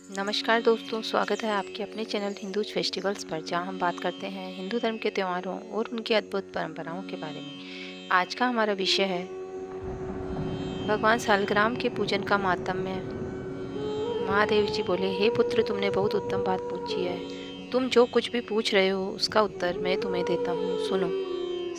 नमस्कार दोस्तों, स्वागत है आपके अपने चैनल हिंदूज फेस्टिवल्स पर, जहां हम बात करते हैं हिंदू धर्म के त्योहारों और उनकी अद्भुत परंपराओं के बारे में। आज का हमारा विषय है भगवान सालग्राम के पूजन का माहात्म्य। महादेव जी बोले, हे पुत्र, तुमने बहुत उत्तम बात पूछी है। तुम जो कुछ भी पूछ रहे हो उसका उत्तर मैं तुम्हें देता हूँ, सुनो।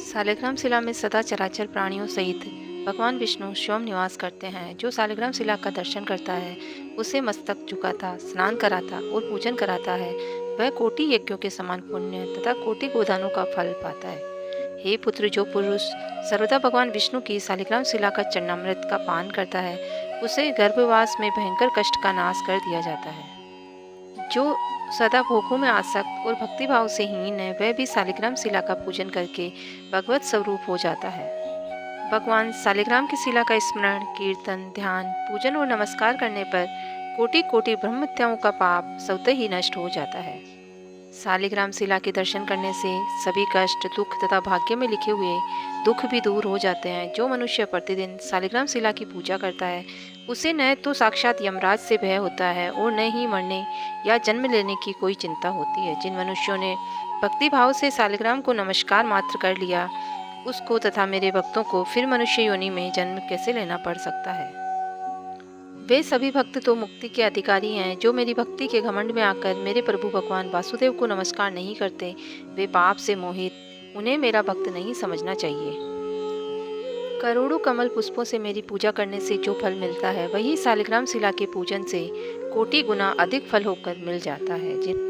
सालिग्राम शिला में सदा चराचर प्राणियों सहित भगवान विष्णु स्वयं निवास करते हैं। जो सालिग्राम शिला का दर्शन करता है, उसे मस्तक झुकाता, स्नान कराता और पूजन कराता है, वह कोटि यज्ञों के समान पुण्य तथा कोटि गोदानों का फल पाता है। हे पुत्र, जो पुरुष सर्वदा भगवान विष्णु की सालिग्राम शिला का चरणामृत का पान करता है, उसे गर्भवास में भयंकर कष्ट का नाश कर दिया जाता है। जो सदा भोगों में आसक्त और भक्तिभाव से हीन है, वह भी सालिग्राम शिला का पूजन करके भगवत स्वरूप हो जाता है। भगवान सालिग्राम की शिला का स्मरण, कीर्तन, ध्यान, पूजन और नमस्कार करने पर कोटि कोटि ब्रह्महत्याओं का पाप स्वतः ही नष्ट हो जाता है। सालिग्राम शिला के दर्शन करने से सभी कष्ट, दुख तथा भाग्य में लिखे हुए दुख भी दूर हो जाते हैं। जो मनुष्य प्रतिदिन सालिग्राम शिला की पूजा करता है, उसे न तो साक्षात यमराज से भय होता है और न ही मरने या जन्म लेने की कोई चिंता होती है। जिन मनुष्यों ने भक्ति भाव से सालिग्राम को नमस्कार मात्र कर लिया, उसको तथा मेरे भक्तों को फिर मनुष्य योनि में जन्म कैसे लेना पड़ सकता है। वे सभी भक्त तो मुक्ति के अधिकारी हैं। जो मेरी भक्ति के घमंड में आकर मेरे प्रभु भगवान वासुदेव को नमस्कार नहीं करते, वे पाप से मोहित, उन्हें मेरा भक्त नहीं समझना चाहिए। करोड़ों कमल पुष्पों से मेरी पूजा करने से जो फल मिलता है, वही सालिग्राम शिला के पूजन से कोटि गुना अधिक फल होकर मिल जाता है।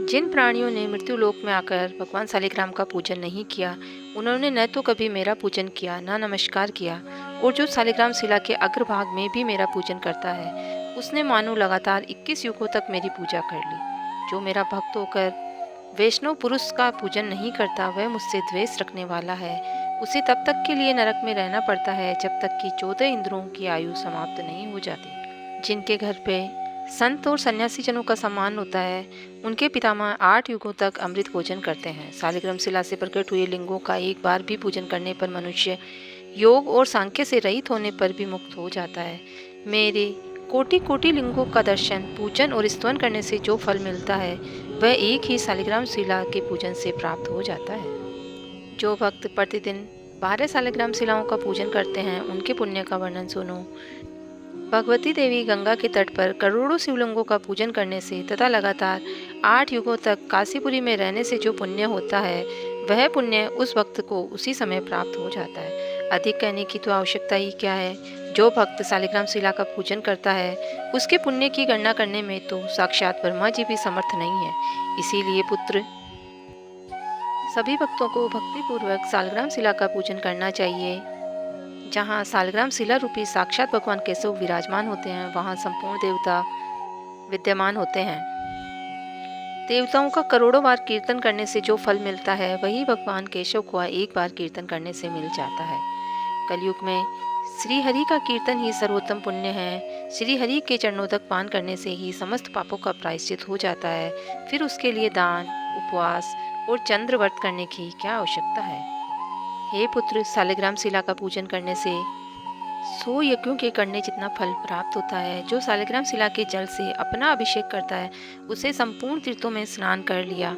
जिन प्राणियों ने मृत्यु लोक में आकर भगवान सालिग्राम का पूजन नहीं किया, उन्होंने न तो कभी मेरा पूजन किया, न नमस्कार किया, और जो सालिग्राम शिला के अग्रभाग में भी मेरा पूजन करता है, उसने मानो लगातार 21 युगों तक मेरी पूजा कर ली। जो मेरा भक्त होकर वैष्णव पुरुष का पूजन नहीं करता, वह मुझसे द्वेष रखने वाला है। उसे तब तक के लिए नरक में रहना पड़ता है जब तक कि 14 इंद्रों की आयु समाप्त नहीं हो जाती। जिनके घर पे संत और सन्यासी जनों का सम्मान होता है, उनके पितामह 8 युगों तक अमृत भोजन करते हैं। सालिग्राम शिला से प्रकट हुए लिंगों का एक बार भी पूजन करने पर मनुष्य योग और सांख्य से रहित होने पर भी मुक्त हो जाता है। मेरे कोटि कोटि लिंगों का दर्शन, पूजन और स्तवन करने से जो फल मिलता है, वह एक ही सालिग्राम शिला के पूजन से प्राप्त हो जाता है। जो भक्त प्रतिदिन 12 सालिग्राम शिलाओं का पूजन करते हैं, उनके पुण्य का वर्णन सुनो। भगवती देवी गंगा के तट पर करोड़ों शिवलिंगों का पूजन करने से तथा लगातार 8 युगों तक काशीपुरी में रहने से जो पुण्य होता है, वह पुण्य उस भक्त को उसी समय प्राप्त हो जाता है। अधिक कहने की तो आवश्यकता ही क्या है। जो भक्त सालिग्राम शिला का पूजन करता है, उसके पुण्य की गणना करने में तो साक्षात ब्रह्मा जी भी समर्थ नहीं है। इसीलिए पुत्र, सभी भक्तों को भक्तिपूर्वक सालिग्राम शिला का पूजन करना चाहिए। जहाँ सालिग्राम शिला रूपी साक्षात भगवान केशव विराजमान होते हैं, वहाँ संपूर्ण देवता विद्यमान होते हैं। देवताओं का करोड़ों बार कीर्तन करने से जो फल मिलता है, वही भगवान केशव को एक बार कीर्तन करने से मिल जाता है। कलयुग में श्री हरि का कीर्तन ही सर्वोत्तम पुण्य है। श्री हरि के चरणोदक पान करने से ही समस्त पापों का प्रायश्चित हो जाता है। फिर उसके लिए दान, उपवास और चंद्र व्रत करने की क्या आवश्यकता है। हे पुत्र, सालिग्राम शिला का पूजन करने से 100 यज्ञों के करने जितना फल प्राप्त होता है। जो सालिग्राम शिला के जल से अपना अभिषेक करता है, उसे संपूर्ण तीर्थों में स्नान कर लिया।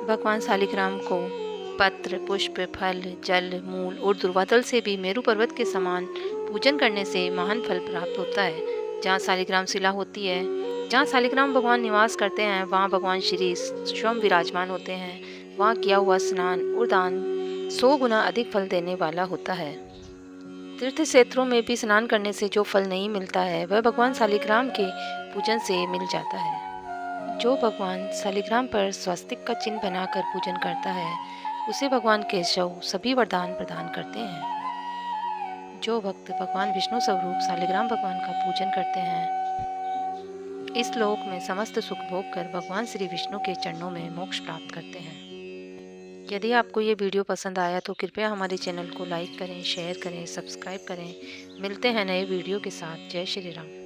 भगवान सालिग्राम को पत्र, पुष्प, फल, जल, मूल और दुर्वादल से भी मेरु पर्वत के समान पूजन करने से महान फल प्राप्त होता है। जहाँ सालिग्राम शिला होती है, जहाँ सालिग्राम भगवान निवास करते हैं, वहाँ भगवान श्री स्वयं विराजमान होते हैं। वहाँ किया हुआ स्नान और दान 100 गुना अधिक फल देने वाला होता है। तीर्थ क्षेत्रों में भी स्नान करने से जो फल नहीं मिलता है, वह भगवान सालिग्राम के पूजन से मिल जाता है। जो भगवान सालिग्राम पर स्वस्तिक का चिन्ह बनाकर पूजन करता है, उसे भगवान केशव सभी वरदान प्रदान करते हैं। जो भक्त भगवान विष्णु स्वरूप सालिग्राम भगवान का पूजन करते हैं, इस लोक में समस्त सुख भोग कर भगवान श्री विष्णु के चरणों में मोक्ष प्राप्त करते हैं। यदि आपको ये वीडियो पसंद आया तो कृपया हमारे चैनल को लाइक करें, शेयर करें, सब्सक्राइब करें। मिलते हैं नए वीडियो के साथ। जय श्री राम।